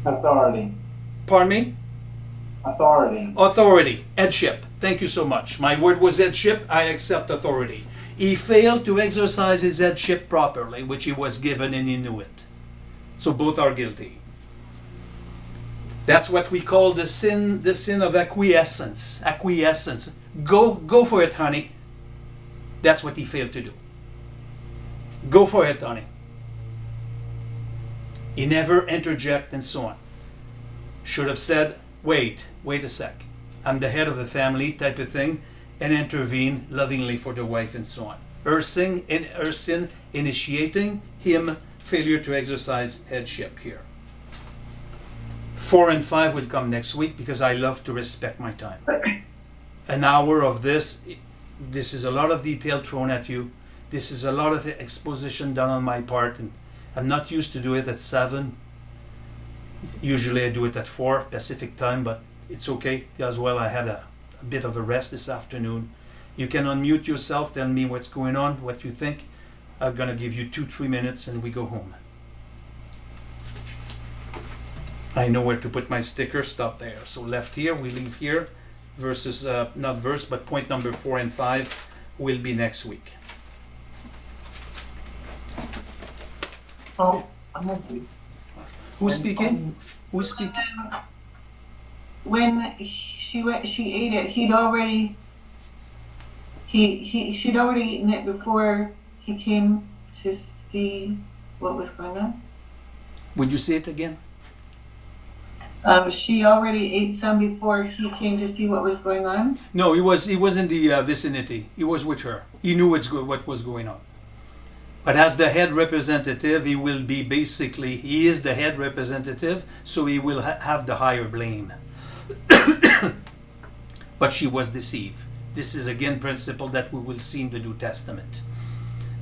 Authority. Pardon me? Authority. Authority, headship. Thank you so much. My word was headship. I accept authority. He failed to exercise his headship properly, which he was given and he knew it. So both are guilty. That's what we call the sin of acquiescence. Acquiescence. Go for it, honey. That's what he failed to do. Go for it, honey. He never interject and so on. Should have said, wait a sec. I'm the head of the family type of thing, and intervene lovingly for the wife and so on. Her sin initiating him failure to exercise headship here. 4 and 5 will come next week because I love to respect my time. An hour of this is a lot of detail thrown at you. This is a lot of exposition done on my part, and I'm not used to do it at 7. Usually I do it at 4 Pacific time, but it's okay as well. I had a bit of a rest this afternoon. You can unmute yourself, tell me what's going on, what you think. I'm gonna give you 2-3 minutes and we go home. I know where to put my sticker, stop there. So left here, we leave here, verses, not verse, but point number 4 and 5 will be next week. Oh, I'm okay. Who's speaking? Who's speaking? When she ate it, she'd already eaten it before he came to see what was going on. Would you say it again? She already ate some before he came to see what was going on. No, he was in the vicinity. He was with her. He knew what was going on. But as the head representative, he will be basically, he is the head representative, so he will have the higher blame. But she was deceived. This is again principle that we will see in the New Testament.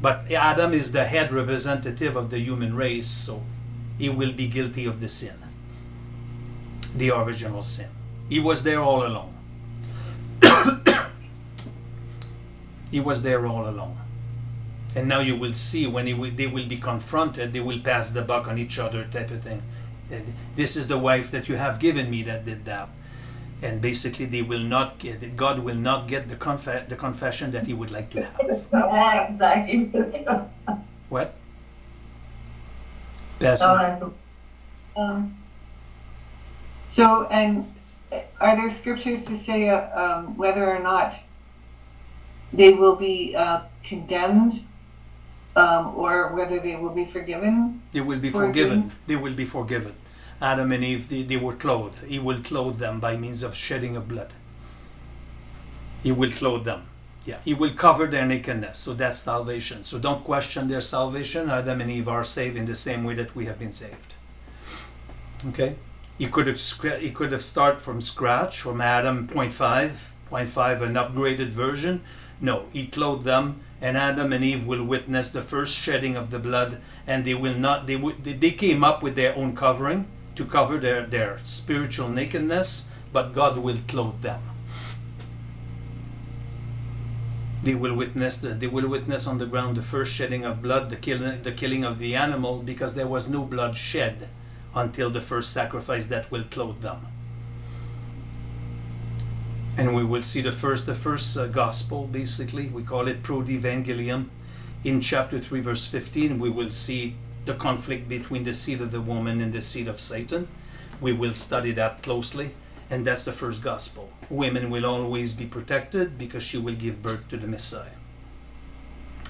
But Adam is the head representative of the human race, so he will be guilty of the sin, the original sin. He was there all along. He was there all along. And now you will see when they will be confronted, they will pass the buck on each other type of thing. This is the wife that you have given me that did that. And basically they will not get, God will not get the confession that he would like to have. Exactly. What? Passing. So, and are there scriptures to say whether or not they will be condemned, or whether they will be forgiven? They will be forgiven. They will be forgiven. Adam and Eve, they were clothed. He will clothe them by means of shedding of blood. He will clothe them. Yeah, he will cover their nakedness. So that's salvation. So don't question their salvation. Adam and Eve are saved in the same way that we have been saved. Okay? He could have started from scratch, from Adam 0.5, an upgraded version. No, he clothed them, and Adam and Eve will witness the first shedding of the blood, and they came up with their own covering to cover their spiritual nakedness, but God will clothe them. They will witness on the ground the first shedding of blood, the killing of the animal, because there was no blood shed until the first sacrifice that will clothe them. And we will see the first gospel, basically. We call it Prodevangelium. In chapter 3, verse 15, we will see the conflict between the seed of the woman and the seed of Satan. We will study that closely. And that's the first gospel. Women will always be protected because she will give birth to the Messiah.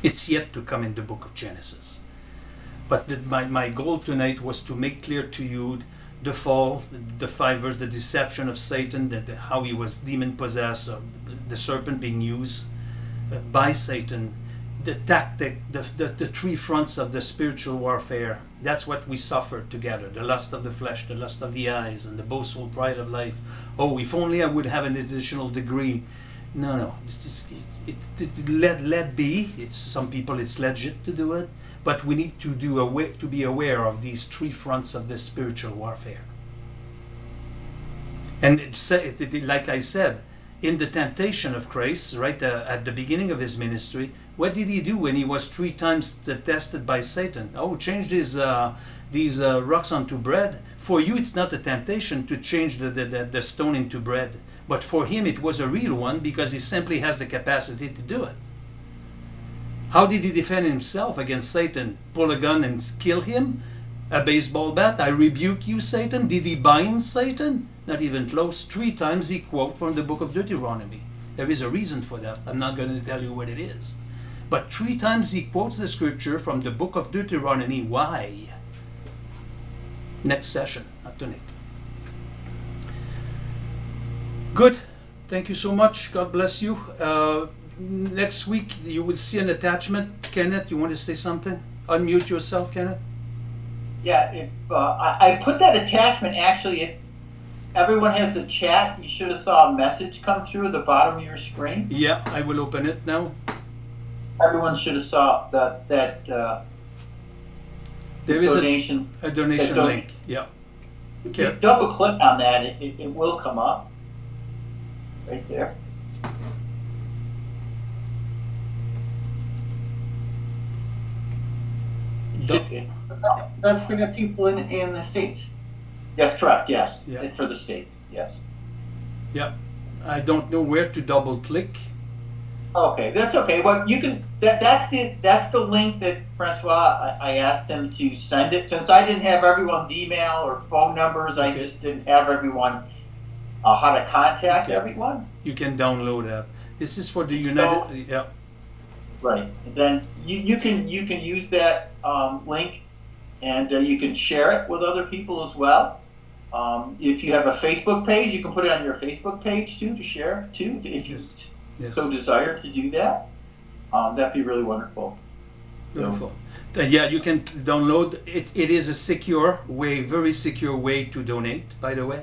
It's yet to come in the book of Genesis. But my goal tonight was to make clear to you the fall, the 5 verse, the deception of Satan, how he was demon possessed, the serpent being used by Satan, the tactic, the 3 fronts of the spiritual warfare. That's what we suffered together: the lust of the flesh, the lust of the eyes, and the boastful pride of life. Oh, if only I would have an additional degree. No, let be. It's some people, it's legit to do it. But we need to be aware of these 3 fronts of the spiritual warfare. And like I said, in the temptation of Christ, right at the beginning of his ministry, What did he do when he was 3 times tested by Satan? Oh, changed these rocks onto bread. For you, it's not a temptation to change the stone into bread. But for him, it was a real one because he simply has the capacity to do it. How did he defend himself against Satan? Pull a gun and kill him? A baseball bat? I rebuke you, Satan? Did he bind Satan? Not even close. 3 times he quotes from the book of Deuteronomy. There is a reason for that. I'm not going to tell you what it is. But 3 times he quotes the scripture from the book of Deuteronomy. Why? Next session, not tonight. Good. Thank you so much. God bless you. Next week you will see an attachment. Kenneth, you want to say something? Unmute yourself, Kenneth. Yeah, I put that attachment, actually, if everyone has the chat, you should have saw a message come through at the bottom of your screen. Yeah, I will open it now. Everyone should have saw that There is donation. a donation link. Yeah. If Okay. you double click on that, it will come up. Right there. Du- That's for the people in the States. That's correct, yes. Yeah. It's for the state, yes. Yeah. I don't know where to double click. Okay, that's okay. Well, you can. That's the link that Francois. I asked him to send it since I didn't have everyone's email or phone numbers. I Okay. just didn't have everyone how to contact Okay. everyone. You can download that. This is for the So- United. Yeah. Right. And then you can use that link, and you can share it with other people as well. If you have a Facebook page, you can put it on your Facebook page too to share too. If you Yes. Yes. so desire to do that, that'd be really wonderful. Beautiful. Yeah, you can download it. It is a secure way, very secure way to donate, by the way.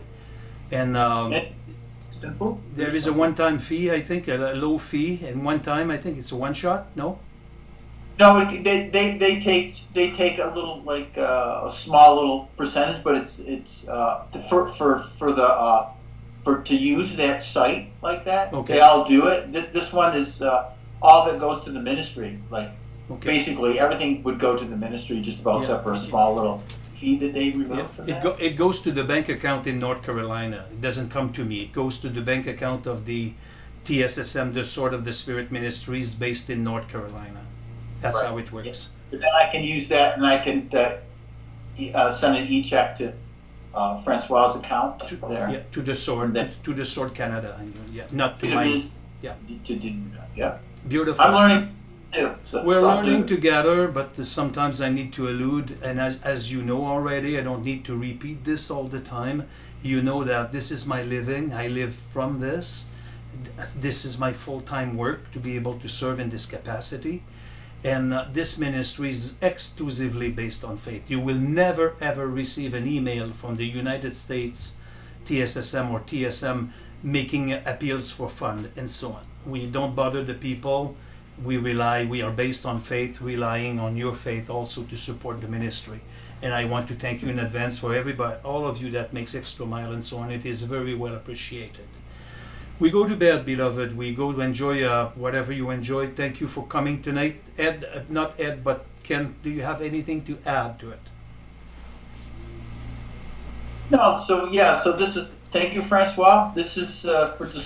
And Simple. there is a one-time fee, I think, a low fee, and one time, I think it's a one-shot. No. No, they take a little like a small little percentage, but it's for the for to use that site like that. Okay. They all do it. This one is all that goes to the ministry. Like Okay. basically everything would go to the ministry, just about Yeah. except for a small little fee that they remove Yeah. from It, that. it goes to the bank account in North Carolina. It doesn't come to me. It goes to the bank account of the TSSM, the Sword of the Spirit Ministries, based in North Carolina. That's Right. how it works. But then I can use that, and I can send an e-check to Francois' account there. Yeah, to the Sword, Then- to the Sword Canada. Yeah, not to To the mine. minis- Yeah. To do that. Yeah. Beautiful. I'm learning too. So We're so I'll do learning it. together, but sometimes I need to allude, and as you know already, I don't need to repeat this all the time. You know that this is my living. I live from this. This is my full-time work to be able to serve in this capacity. And this ministry is exclusively based on faith. You will never ever receive an email from the United States TSSM or TSM making appeals for fund and so on. We don't bother the people. We are based on faith, relying on your faith also to support the ministry. And I want to thank you in advance for everybody, all of you that makes Extra Mile and so on. It is very well appreciated. We go to bed, beloved. We go to enjoy whatever you enjoy. Thank you for coming tonight. Ed, not Ed, but Ken, do you have anything to add to it? No, so yeah, so this is, thank you, Francois. This is for disciples.